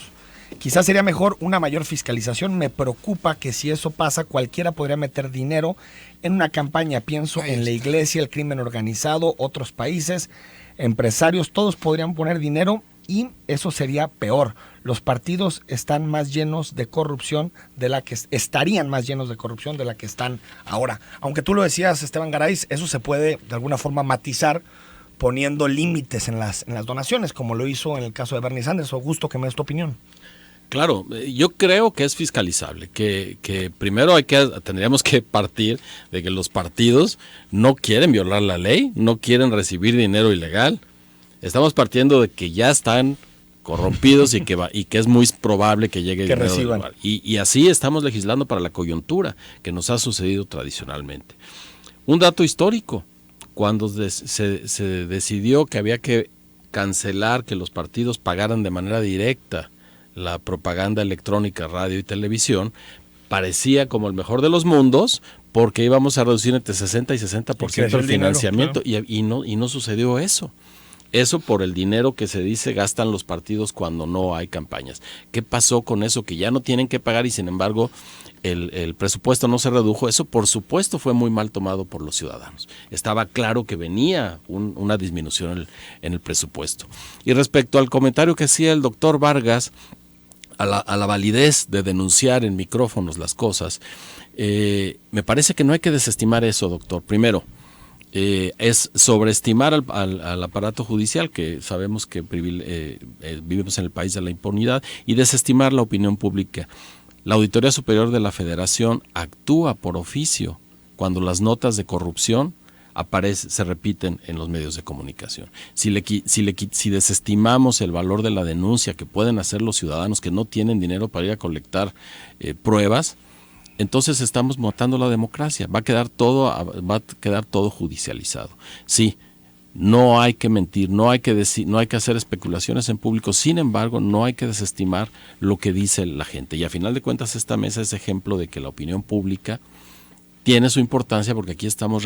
[SPEAKER 2] Quizás sería mejor una mayor fiscalización. Me preocupa que si eso pasa, cualquiera podría meter dinero en una campaña. Pienso en la iglesia, el crimen organizado, otros países, empresarios, todos podrían poner dinero y eso sería peor. Los partidos están más llenos de corrupción estarían más llenos de corrupción de la que están ahora. Aunque tú lo decías, Esteban Garay, eso se puede de alguna forma matizar poniendo límites en las donaciones, como lo hizo en el caso de Bernie Sanders. Augusto, que me des tu opinión.
[SPEAKER 3] Claro, yo creo que es fiscalizable, que primero tendríamos que partir de que los partidos no quieren violar la ley, no quieren recibir dinero ilegal. Estamos partiendo de que ya están corrompidos y que es muy probable que llegue
[SPEAKER 2] que
[SPEAKER 3] dinero
[SPEAKER 2] reciban.
[SPEAKER 3] ilegal. Y así estamos legislando para la coyuntura que nos ha sucedido tradicionalmente. Un dato histórico, cuando se decidió que había que cancelar que los partidos pagaran de manera directa la propaganda electrónica, radio y televisión, parecía como el mejor de los mundos, porque íbamos a reducir entre 60 y 60% el financiamiento, dinero, claro. y no sucedió eso. Eso por el dinero que se dice gastan los partidos cuando no hay campañas. ¿Qué pasó con eso? Que ya no tienen que pagar y sin embargo el presupuesto no se redujo. Eso por supuesto fue muy mal tomado por los ciudadanos. Estaba claro que venía una disminución en el presupuesto. Y respecto al comentario que hacía el doctor Vargas, a la validez de denunciar en micrófonos las cosas, me parece que no hay que desestimar eso, doctor. Primero, es sobreestimar al aparato judicial, que sabemos que vivimos en el país de la impunidad, y desestimar la opinión pública. La Auditoría Superior de la Federación actúa por oficio cuando las notas de corrupción se repiten en los medios de comunicación. Si desestimamos el valor de la denuncia que pueden hacer los ciudadanos que no tienen dinero para ir a colectar pruebas, entonces estamos matando la democracia. Va a quedar todo judicializado. Sí, no hay que mentir, no hay que hacer especulaciones en público. Sin embargo, no hay que desestimar lo que dice la gente. Y a final de cuentas, esta mesa es ejemplo de que la opinión pública tiene su importancia, porque aquí estamos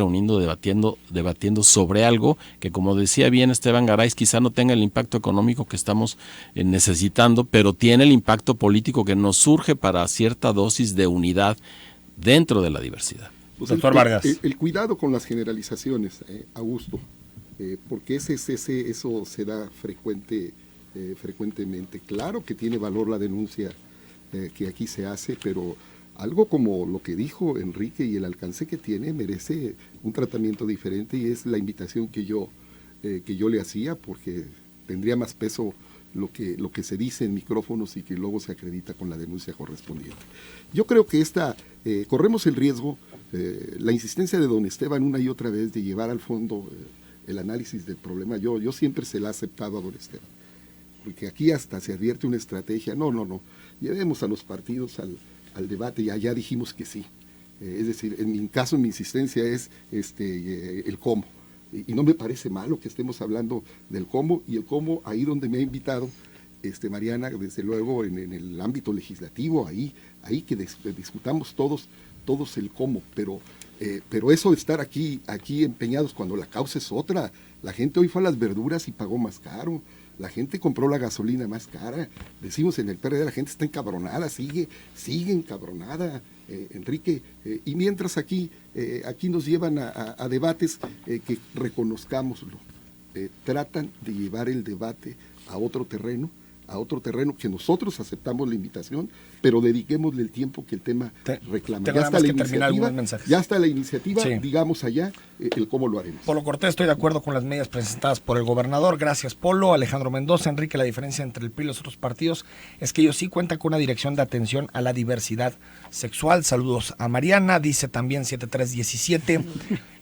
[SPEAKER 3] debatiendo sobre algo que, como decía bien Esteban Garay, quizá no tenga el impacto económico que estamos necesitando, pero tiene el impacto político que nos surge para cierta dosis de unidad dentro de la diversidad.
[SPEAKER 6] Pues
[SPEAKER 2] doctor Vargas.
[SPEAKER 6] El cuidado con las generalizaciones, Augusto, porque eso se da frecuentemente. Claro que tiene valor la denuncia que aquí se hace, pero algo como lo que dijo Enrique y el alcance que tiene merece un tratamiento diferente, y es la invitación que yo le hacía, porque tendría más peso lo que se dice en micrófonos y que luego se acredita con la denuncia correspondiente. Yo creo que corremos el riesgo, la insistencia de don Esteban una y otra vez de llevar al fondo el análisis del problema. Yo siempre se la he aceptado a don Esteban, porque aquí hasta se advierte una estrategia. No, llevemos a los partidos al debate, y allá dijimos que sí. Es decir, en mi caso, mi insistencia es el cómo. Y no me parece malo que estemos hablando del cómo, y el cómo ahí donde me ha invitado Mariana, desde luego en el ámbito legislativo, ahí que discutamos todos el cómo, pero eso de estar aquí empeñados cuando la causa es otra. La gente hoy fue a las verduras y pagó más caro. La gente compró la gasolina más cara. Decimos en el PRD, la gente está encabronada, sigue encabronada, Enrique. Y mientras aquí nos llevan a debates que reconozcámoslo. Tratan de llevar el debate a otro terreno que nosotros aceptamos la invitación, pero dediquémosle el tiempo que el tema reclama. Ya está la iniciativa, sí. Digamos allá el cómo lo haremos.
[SPEAKER 2] Polo Cortés, estoy de acuerdo con las medidas presentadas por el gobernador. Gracias, Polo. Alejandro Mendoza, Enrique, la diferencia entre el PRI y los otros partidos es que ellos sí cuentan con una dirección de atención a la diversidad sexual. Saludos a Mariana, dice también 7317.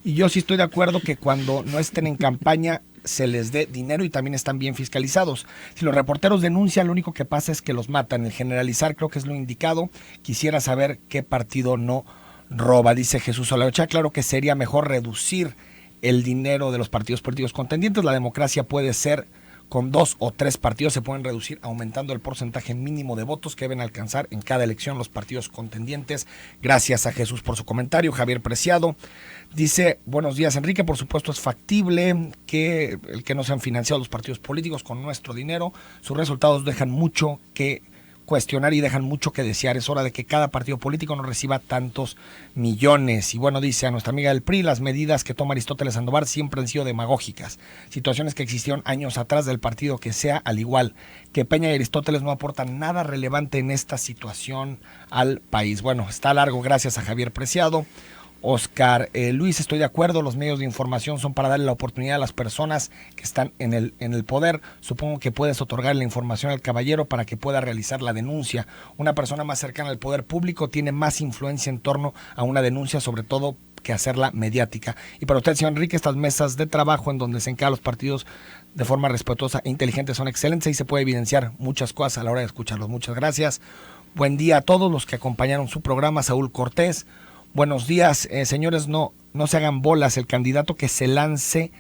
[SPEAKER 2] Y yo sí estoy de acuerdo que cuando no estén en campaña se les dé dinero y también están bien fiscalizados. Si los reporteros denuncian, lo único que pasa es que los matan. El generalizar creo que es lo indicado. Quisiera saber qué partido no roba, dice Jesús Olaocha. Claro que sería mejor reducir el dinero de los partidos políticos contendientes. La democracia puede ser con 2 o 3 partidos, se pueden reducir aumentando el porcentaje mínimo de votos que deben alcanzar en cada elección los partidos contendientes. Gracias a Jesús por su comentario. Javier Preciado dice, buenos días, Enrique, por supuesto es factible que el que no sean financiados los partidos políticos con nuestro dinero, sus resultados dejan mucho que cuestionar y dejan mucho que desear. Es hora de que cada partido político no reciba tantos millones. Y bueno, dice a nuestra amiga del PRI, las medidas que toma Aristóteles Sandoval siempre han sido demagógicas. Situaciones que existieron años atrás del partido que sea, al igual que Peña y Aristóteles no aportan nada relevante en esta situación al país. Bueno, está largo, gracias a Javier Preciado. Oscar Luis, estoy de acuerdo, los medios de información son para darle la oportunidad a las personas que están en el poder. Supongo que puedes otorgar la información al caballero para que pueda realizar la denuncia. Una persona más cercana al poder público tiene más influencia en torno a una denuncia, sobre todo que hacerla mediática. Y para usted, señor Enrique, estas mesas de trabajo en donde se encaran los partidos de forma respetuosa e inteligente son excelentes y se puede evidenciar muchas cosas a la hora de escucharlos. Muchas gracias. Buen día a todos los que acompañaron su programa. Saúl Cortés. Buenos días, señores, no se hagan bolas, el candidato que se lance,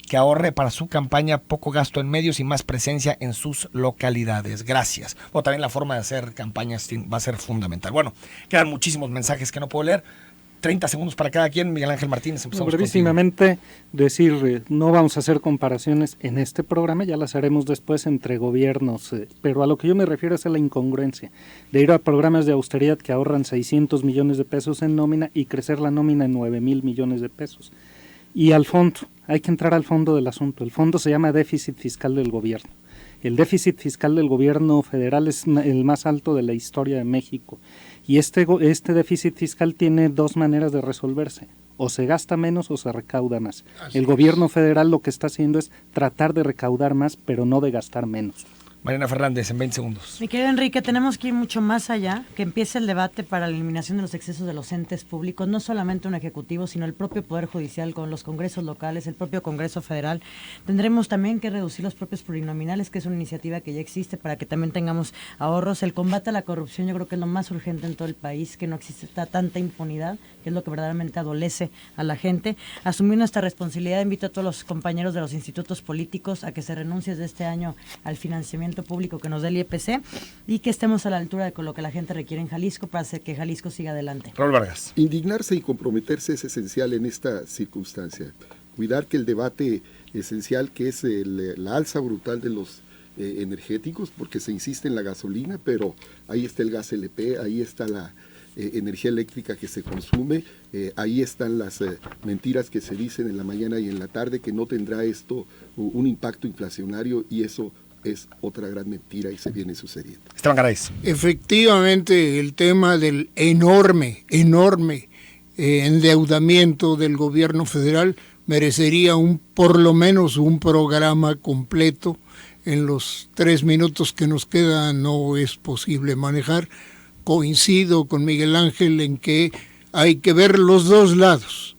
[SPEAKER 2] que ahorre para su campaña poco gasto en medios y más presencia en sus localidades. Gracias. Bueno, también la forma de hacer campañas va a ser fundamental. Bueno, quedan muchísimos mensajes que no puedo leer. 30 segundos para cada quien. Miguel Ángel Martínez, empezamos
[SPEAKER 7] brevísimamente, decir, no vamos a hacer comparaciones en este programa, ya las haremos después entre gobiernos, pero a lo que yo me refiero es a la incongruencia de ir a programas de austeridad que ahorran 600 millones de pesos en nómina y crecer la nómina en 9,000 millones de pesos. Y al fondo, hay que entrar al fondo del asunto. El fondo se llama déficit fiscal del gobierno. El déficit fiscal del gobierno federal es el más alto de la historia de México. Y este déficit fiscal tiene dos maneras de resolverse. O se gasta menos o se recauda más. El gobierno federal lo que está haciendo es tratar de recaudar más, pero no de gastar menos.
[SPEAKER 2] Mariana Fernández, en 20 segundos.
[SPEAKER 5] Mi querido Enrique, tenemos que ir mucho más allá, que empiece el debate para la eliminación de los excesos de los entes públicos, no solamente un ejecutivo, sino el propio Poder Judicial con los congresos locales, el propio Congreso Federal. Tendremos también que reducir los propios plurinominales, que es una iniciativa que ya existe para que también tengamos ahorros. El combate a la corrupción yo creo que es lo más urgente en todo el país, que no existe tanta impunidad, que es lo que verdaderamente adolece a la gente. Asumir nuestra responsabilidad, invito a todos los compañeros de los institutos políticos a que se renuncie desde este año al financiamiento público que nos dé el IEPC y que estemos a la altura de con lo que la gente requiere en Jalisco para hacer que Jalisco siga adelante.
[SPEAKER 2] Raúl Vargas.
[SPEAKER 6] Indignarse y comprometerse es esencial en esta circunstancia. Cuidar que el debate esencial, que es la alza brutal de los energéticos, porque se insiste en la gasolina, pero ahí está el gas LP, ahí está la energía eléctrica que se consume, ahí están las mentiras que se dicen en la mañana y en la tarde, que no tendrá esto un impacto inflacionario, y eso es otra gran mentira y se viene sucediendo.
[SPEAKER 2] Esteban Garay.
[SPEAKER 4] Efectivamente, el tema del enorme endeudamiento del gobierno federal merecería por lo menos un programa completo. En los 3 minutos que nos quedan no es posible manejar. Coincido con Miguel Ángel en que hay que ver los dos lados,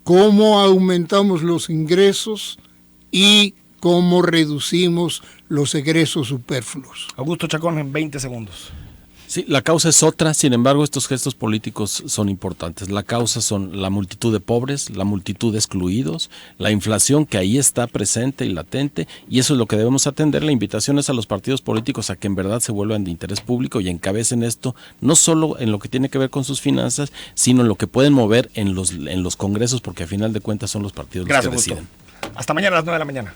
[SPEAKER 4] cómo aumentamos los ingresos y cómo reducimos los egresos superfluos.
[SPEAKER 2] Augusto Chacón, en 20 segundos.
[SPEAKER 3] Sí, la causa es otra, sin embargo estos gestos políticos son importantes. La causa son la multitud de pobres, la multitud de excluidos, la inflación que ahí está presente y latente, y eso es lo que debemos atender. La invitación es a los partidos políticos a que en verdad se vuelvan de interés público y encabecen esto, no solo en lo que tiene que ver con sus finanzas, sino en lo que pueden mover en los congresos, porque a final de cuentas son los partidos los que deciden.
[SPEAKER 2] Hasta mañana a las 9 de la mañana.